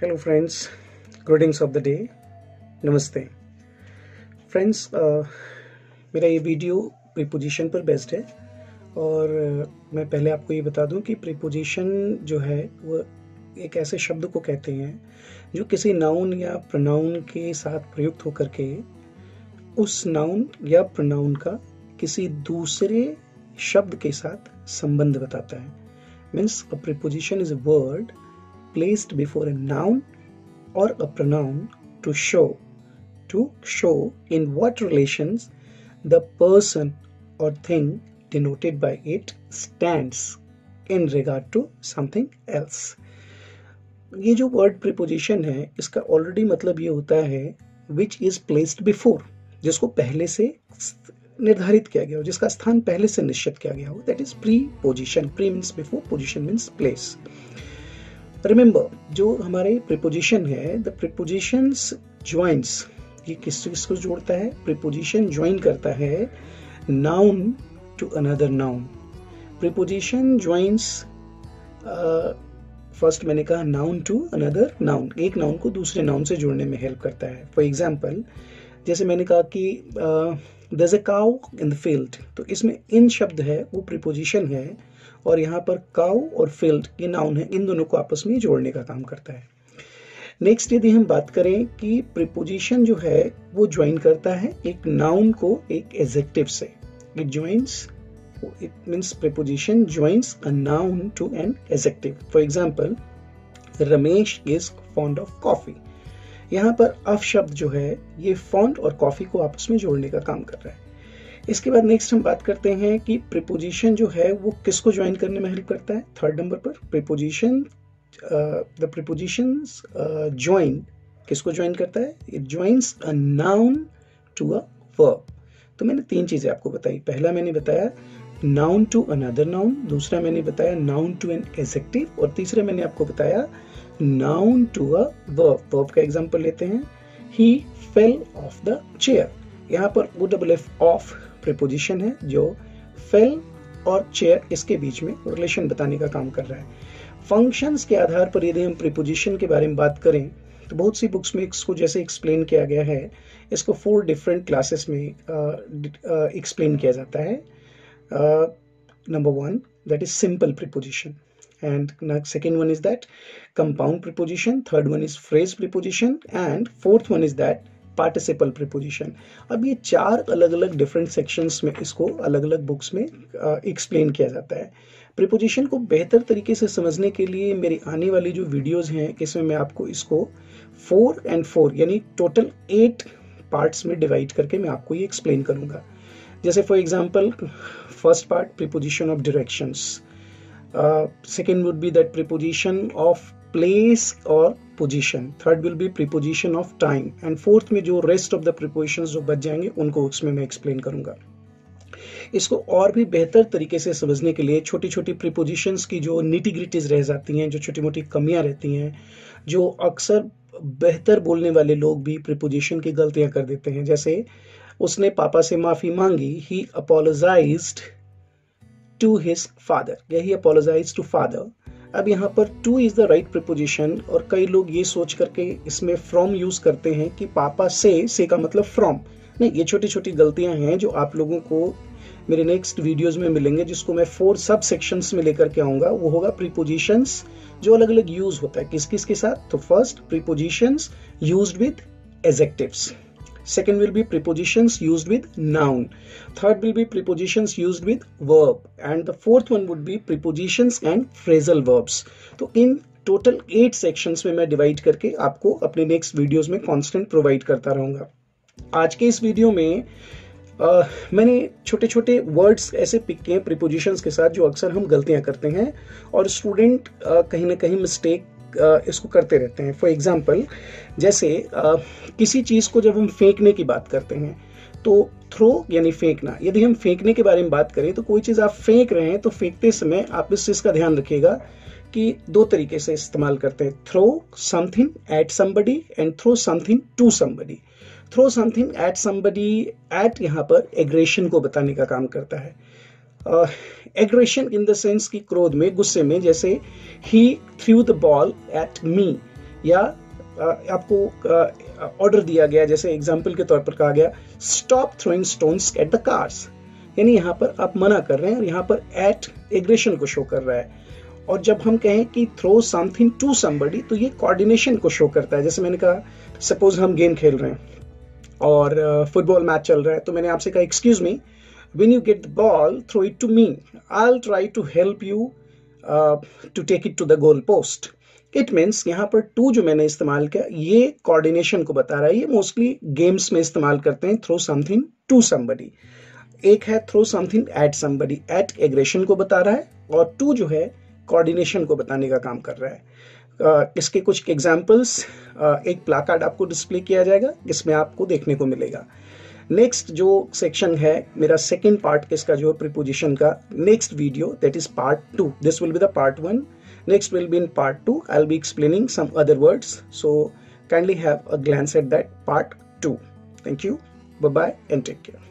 Hello friends, greetings of the day. नमस्ते friends. मेरा ये वीडियो प्रीपोजिशन पर बेस्ड है और मैं पहले आपको ये बता दूं कि प्रीपोजिशन जो है वो एक ऐसे शब्द को कहते हैं जो किसी नाउन या प्रोनाउन के साथ प्रयुक्त होकर के उस नाउन या प्रोनाउन का किसी दूसरे शब्द के साथ संबंध बताता है। Means a preposition is a word placed before a noun or a pronoun to show in what relations the person or thing denoted by it stands in regard to something else। ये जो word preposition है इसका already मतलब ये होता है which is placed before, जिसको पहले से निर्धारित किया गया हो, जिसका स्थान पहले से निश्चित किया गया हो, that is preposition। pre means before, position means place। Remember, जो हमारे प्रीपोजिशन है, द प्रीपोजिशंस ज्वाइंस, ये किसको जोड़ता है? प्रीपोजिशन ज्वाइन करता है noun to another noun. Preposition joins, first मैंने कहा नाउन टू अनदर नाउन, एक नाउन को दूसरे नाउन से जोड़ने में हेल्प करता है। फॉर एग्जाम्पल, जैसे मैंने कहा कि there is a cow in the field, तो इसमें इन शब्द है वो प्रीपोजिशन है और यहाँ पर काउ और फील्ड ये नाउन है, इन दोनों को आपस में जोड़ने का काम करता है। नेक्स्ट, यदि हम बात करें कि प्रीपोजिशन जो है वो ज्वाइन करता है एक नाउन को एक एडजेक्टिव से। It joins, it means preposition joins a noun to an adjective. For example, Ramesh is fond of coffee. यहाँ पर अफ शब्द जो है ये फॉन्ड और कॉफी को आपस में जोड़ने का काम कर रहा है। इसके बाद नेक्स्ट हम बात करते हैं कि प्रीपोजिशन जो है वो किसको ज्वाइन करने में हेल्प करता है। थर्ड नंबर पर प्रीपोजिशन, द प्रीपोजिशंस ज्वाइन किसको ज्वाइन करता है? It joins a noun to a verb. तो मैंने तीन चीजें आपको बताई। पहला मैंने बताया नाउन टू अनदर नाउन, दूसरा मैंने बताया नाउन टू एन एडजेक्टिव, और तीसरा मैंने आपको बताया noun to a verb. Verb का एग्जांपल लेते हैं, he fell off the chair. यहाँ पर वो डबल एफ ऑफ प्रीपोजिशन है जो फेल और चेयर इसके बीच में रिलेशन बताने का काम कर रहा है। फंक्शंस के आधार पर यदि हम प्रीपोजिशन के बारे में बात करें तो बहुत सी बुक्स में इसको जैसे एक्सप्लेन किया गया है, इसको 4 डिफरेंट क्लासेस में एक्सप्लेन किया जाता है। Number 1 that is simple preposition, and second one is that compound preposition, third one is phrase preposition, and fourth one is that participle preposition। अब ये 4 अलग अलग डिफरेंट सेक्शंस में इसको अलग अलग बुक्स में एक्सप्लेन किया जाता है। प्रीपोजिशन को बेहतर तरीके से समझने के लिए मेरी आने वाली जो वीडियोस हैं इसमें मैं आपको इसको 4 and 4 यानी टोटल 8 पार्ट्स में डिवाइड करके मैं आपको ये एक्सप्लेन करूंगा। जैसे for example, first part preposition of directions, second would be that preposition of place or position, third will be preposition of time, and fourth में जो rest of the prepositions जो बच जाएंगे उनको उसमें मैं explain करूंगा। इसको और भी बेहतर तरीके से समझने के लिए छोटी छोटी प्रीपोजिशंस की जो nitty-gritties रह जाती हैं, जो छोटी मोटी कमियां रहती हैं, जो अक्सर बेहतर बोलने वाले लोग भी प्रीपोजिशन की गलतियां कर देते हैं। जैसे उसने पापा से माफी मांगी, he apologized to his father, या he apologized to father। अब यहाँ पर to is the right preposition, और कई लोग ये सोच करके इसमें from यूज करते हैं कि पापा से का मतलब from। नहीं, ये छोटी छोटी गलतियां हैं जो आप लोगों को मेरे नेक्स्ट वीडियोस में मिलेंगे, जिसको मैं 4 सब सेक्शंस में लेकर के आऊंगा। वो होगा प्रीपोजिशंस जो अलग अलग यूज होता है किस किस के साथ। तो first, prepositions used with adjectives. Second will be prepositions used with noun. Third will be prepositions used with verb. And the fourth one would be prepositions and phrasal verbs. तो इन टोटल 8 सेक्शंस में मैं divide करके आपको अपने next videos में constant provide करता रहूंगा। आज के इस वीडियो में मैंने छोटे छोटे वर्ड्स ऐसे पिक किए प्रीपोजिशंस के साथ जो अक्सर हम गलतियां करते हैं और स्टूडेंट कहीं ना कहीं मिस्टेक इसको करते रहते हैं। फॉर एग्जाम्पल, जैसे किसी चीज को जब हम फेंकने की बात करते हैं तो थ्रो यानी फेंकना, यदि हम फेंकने के बारे में बात करें तो कोई चीज आप फेंक रहे हैं तो फेंकते समय आप इस चीज का ध्यान रखिएगा कि 2 तरीके से इस्तेमाल करते हैं, throw something at somebody and throw something to somebody. Throw something at somebody, at यहाँ पर एग्रेशन को बताने का काम करता है। एग्रेशन इन द सेंस की क्रोध में, गुस्से में, जैसे ही throw the ball at me, या आपको ऑर्डर दिया गया, जैसे एग्जाम्पल के तौर पर कहा गया stop throwing stones at the cars, यानी यहाँ पर आप मना कर रहे हैं और यहाँ पर एट एग्रेशन को शो कर रहा है। और जब हम कहें कि थ्रो समथिंग टू समबडी, तो ये कोऑर्डिनेशन को शो करता है। जैसे मैंने कहा सपोज हम गेम खेल रहे हैं और फुटबॉल मैच चल रहा है, तो मैंने आपसे कहा excuse me, when you get the ball throw it to me, I will try to help you to take it to the goal post. It means यहाँ पर टू जो मैंने इस्तेमाल किया ये कोऑर्डिनेशन को बता रहा है। ये मोस्टली गेम्स में इस्तेमाल करते हैं, थ्रो समथिंग टू समबडी। एक है throw something at somebody, at aggression को बता रहा है, और टू जो है कोऑर्डिनेशन को बताने का काम कर रहा है। इसके कुछ एग्जाम्पल्स एक प्लाकार्ड आपको डिस्प्ले किया जाएगा, इसमें आपको देखने को मिलेगा। नेक्स्ट जो सेक्शन है मेरा सेकेंड पार्ट इसका जो प्रीपोजिशन का, next video that is part 2, this will be the part 1, next will be in part 2. I'll be explaining some other words, so kindly have a glance at that part 2. Thank you, bye bye and take care.